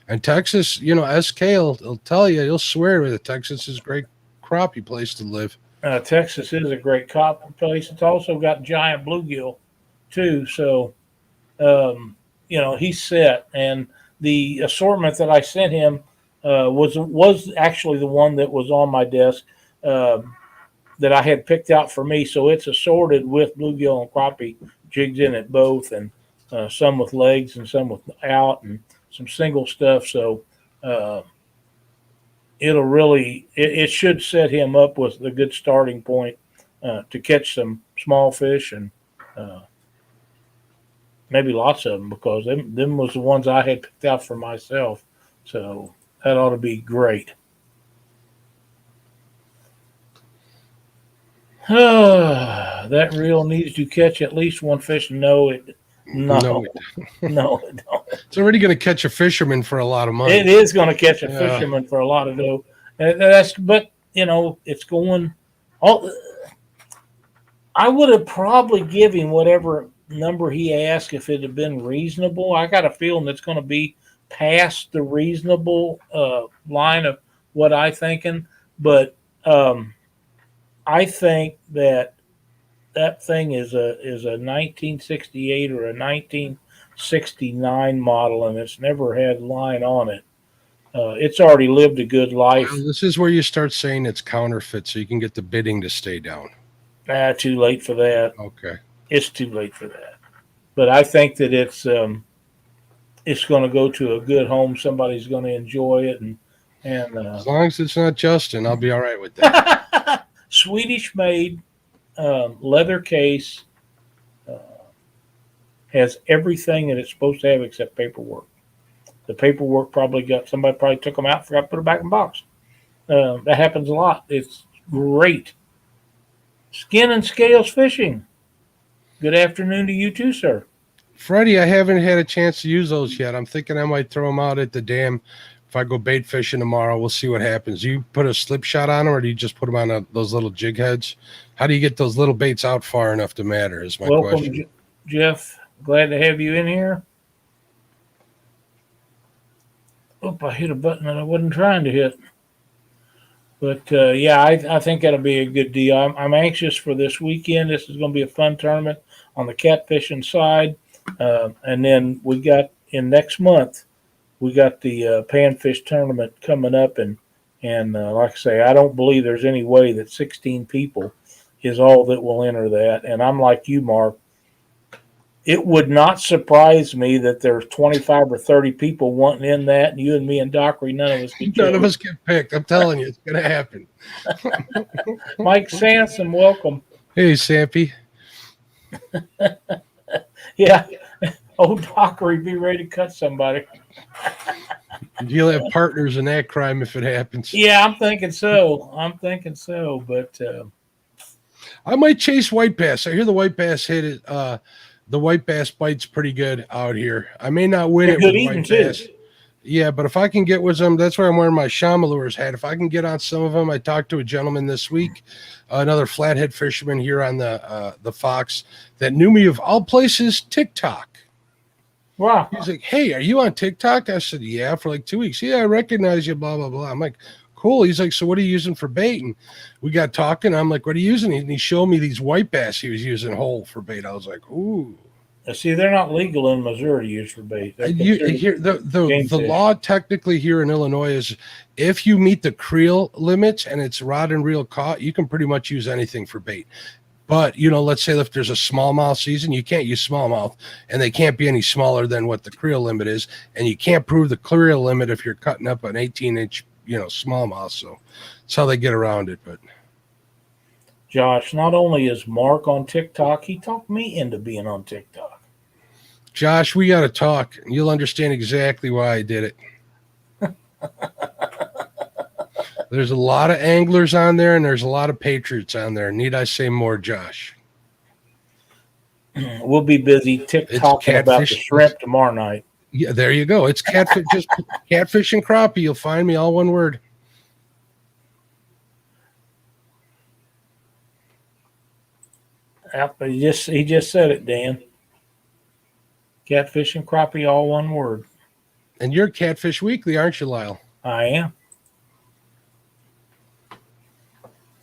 And Texas, SK will tell you, he'll swear that Texas is a great crappie place to live. Texas is a great crappie place. It's also got giant bluegill, too. So, he's set. And the assortment that I sent him was actually the one that was on my desk that I had picked out for me. So it's assorted with bluegill and crappie jigs in it both, and some with legs and some without, and some single stuff. So it should set him up with a good starting point to catch some small fish and maybe lots of them, because them was the ones I had picked out for myself. So that ought to be great. That reel needs to catch at least one fish. No, it don't. It's already going to catch a fisherman for a lot of money. It is going to catch a fisherman for a lot of dough. But it's going. I would have probably given him whatever number he asked if it had been reasonable. I got a feeling it's going to be past the reasonable line of what I'm thinking, but I think that thing is a 1968 or a 1969 model, and it's never had line on it. It's already lived a good life. Well, this is where you start saying it's counterfeit, so you can get the bidding to stay down. Too late for that. Okay, it's too late for that. But I think that it's going to go to a good home. Somebody's going to enjoy it, and as long as it's not Justin, I'll be all right with that. Swedish made, leather case, has everything that it's supposed to have except paperwork. The paperwork somebody probably took them out, forgot to put it back in the box. That happens a lot. It's great. Skin and Scales Fishing. Good afternoon to you too, sir. Freddie, I haven't had a chance to use those yet. I'm thinking I might throw them out at the dam. If I go bait fishing tomorrow, we'll see what happens. Do you put a slip shot on them, or do you just put them on those little jig heads? How do you get those little baits out far enough to matter is my question. Welcome, Jeff. Glad to have you in here. Oop, I hit a button that I wasn't trying to hit. But, I think that'll be a good deal. I'm anxious for this weekend. This is going to be a fun tournament on the catfishing side. And then we got next month, we got the Panfish tournament coming up. And like I say, I don't believe there's any way that 16 people is all that will enter that. And I'm like you, Mark. It would not surprise me that there's 25 or 30 people wanting in that, and you and me and Dockery, none of us get picked. I'm telling you, it's going to happen. Mike Sansom, welcome. Hey, Sampy. Yeah. Old Dockery, be ready to cut somebody. You'll have partners in that crime if it happens. Yeah, I'm thinking so. But I might chase white bass. I hear the white bass hit it. The white bass bite's pretty good out here. I may not win it with white bass. Yeah, but if I can get with them, that's why I'm wearing my Shamalures hat. If I can get on some of them, I talked to a gentleman this week, another flathead fisherman here on the Fox, that knew me of all places, TikTok. Wow. He's like, "Hey, are you on TikTok?" I said, "Yeah, for like 2 weeks." "Yeah, I recognize you, blah, blah, blah." I'm like, "Cool." He's like, "So what are you using for bait?" And we got talking. I'm like, "What are you using?" And he showed me these white bass he was using whole for bait. I was like, "Ooh." See, they're not legal in Missouri to use for bait. The law technically here in Illinois is if you meet the Creole limits and it's rod and reel caught, you can pretty much use anything for bait. But, let's say if there's a smallmouth season, you can't use smallmouth, and they can't be any smaller than what the Creole limit is. And you can't prove the Creole limit if you're cutting up an 18-inch, smallmouth. So that's how they get around it. But Josh, not only is Mark on TikTok, he talked me into being on TikTok. Josh, we got to talk. You'll understand exactly why I did it. There's a lot of anglers on there, and there's a lot of patriots on there. Need I say more, Josh? We'll be busy TikToking about the shrimp tomorrow night. Yeah, there you go. It's catfish, just catfish and crappie. You'll find me, all one word. He just said it, Dan. Catfish and crappie, all one word. And you're Catfish Weekly, aren't you, Lyle? I am.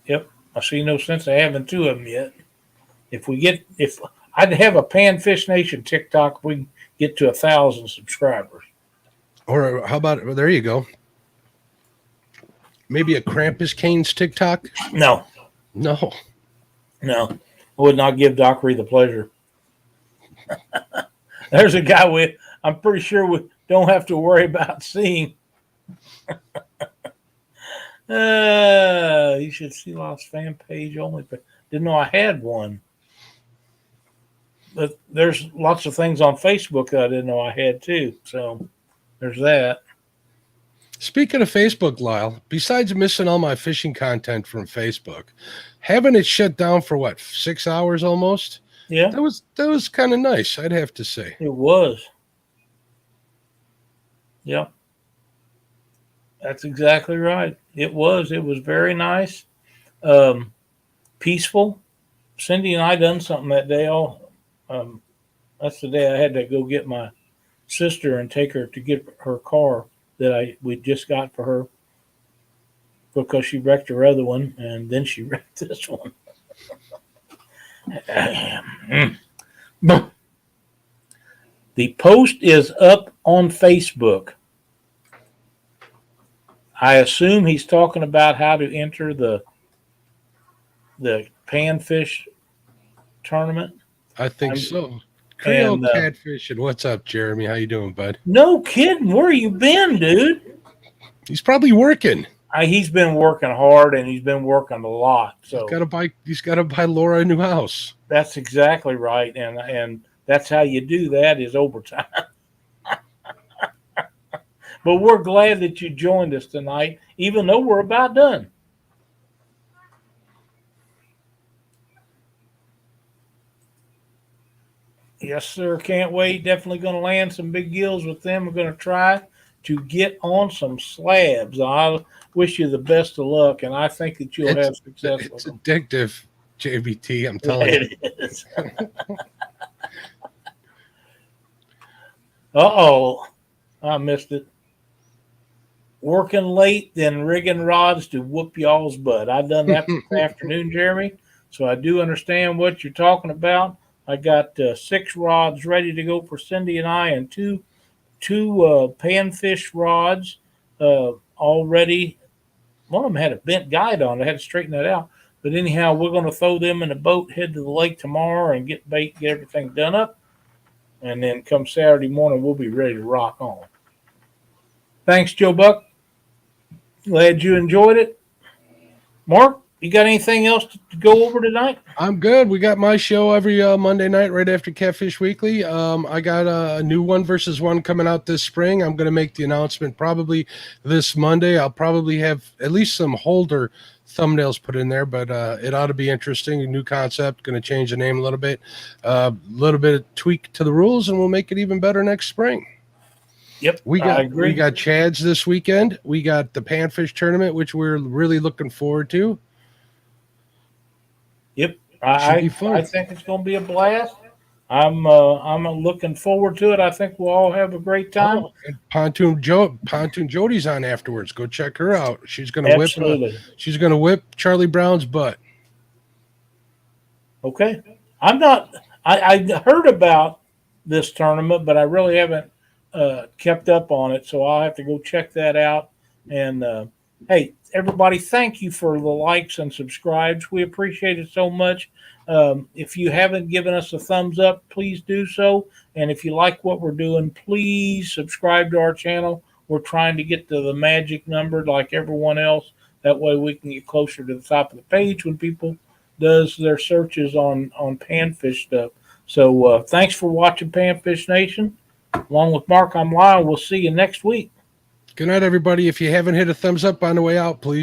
Yep. I see no sense of having two of them yet. If I'd have a Panfish Nation TikTok, we get to 1,000 subscribers. Or how about, well, there you go. Maybe a Krampus Canes TikTok? No. I would not give Dockery the pleasure. There's a guy I'm pretty sure we don't have to worry about seeing. You should see Lost fan page only, but didn't know I had one. but there's lots of things on Facebook that I didn't know I had too. So there's that. Speaking of Facebook, Lyle, besides missing all my fishing content from Facebook, having it shut down for what, 6 hours almost? Yeah, That was kind of nice, I'd have to say. it was. Yep. That's exactly right. It was. It was very nice. Peaceful. Cindy and I done something that day. That's the day I had to go get my sister and take her to get her car that we just got for her because she wrecked her other one and then she wrecked this one. The post is up on Facebook. I assume he's talking about how to enter the Panfish tournament. I think so. Creole Catfishing. What's up, Jeremy? How you doing, bud? No kidding. Where you been, dude? He's probably working. He's been working hard and he's been working a lot. So he's gotta buy Laura a new house. That's exactly right. And that's how you do that is overtime. But we're glad that you joined us tonight, even though we're about done. Yes, sir. Can't wait. Definitely going to land some big gills with them. We're going to try to get on some slabs. I wish you the best of luck, and I think that you'll have success. It's addictive, JBT. I'm telling you. It is. Uh-oh. I missed it. Working late, then rigging rods to whoop y'all's butt. I done that this afternoon, Jeremy, so I do understand what you're talking about. I got 6 rods ready to go for Cindy and I, and two panfish rods already. One of them had a bent guide on it. I had to straighten that out. But anyhow, we're going to throw them in the boat, head to the lake tomorrow, and get bait, get everything done up. And then come Saturday morning, we'll be ready to rock on. Thanks, Joe Buck. Glad you enjoyed it. Mark, you got anything else to go over tonight? I'm good. We got my show every Monday night right after Catfish Weekly. I got a new 1vs1 coming out this spring. I'm going to make the announcement probably this Monday. I'll probably have at least some holder thumbnails put in there, but it ought to be interesting. A new concept, going to change the name a little bit of tweak to the rules, and we'll make it even better next spring. Yep, we got Chad's this weekend. We got the Panfish tournament, which we're really looking forward to. Yep, I think it's going to be a blast. I'm looking forward to it. I think we'll all have a great time. Oh, and Pontoon Jody's on afterwards. Go check her out. She's going to whip Charlie Brown's butt. Okay, I heard about this tournament, but I really haven't kept up on it, so I'll have to go check that out. And hey, everybody, thank you for the likes and subscribes. We appreciate it so much. If you haven't given us a thumbs up, please do so. And if you like what we're doing, please subscribe to our channel. We're trying to get to the magic number like everyone else. That way we can get closer to the top of the page when people does their searches on panfish stuff. So thanks for watching Panfish Nation. Along with Mark, I'm Lyle. We'll see you next week. Good night, everybody. If you haven't hit a thumbs up on the way out, please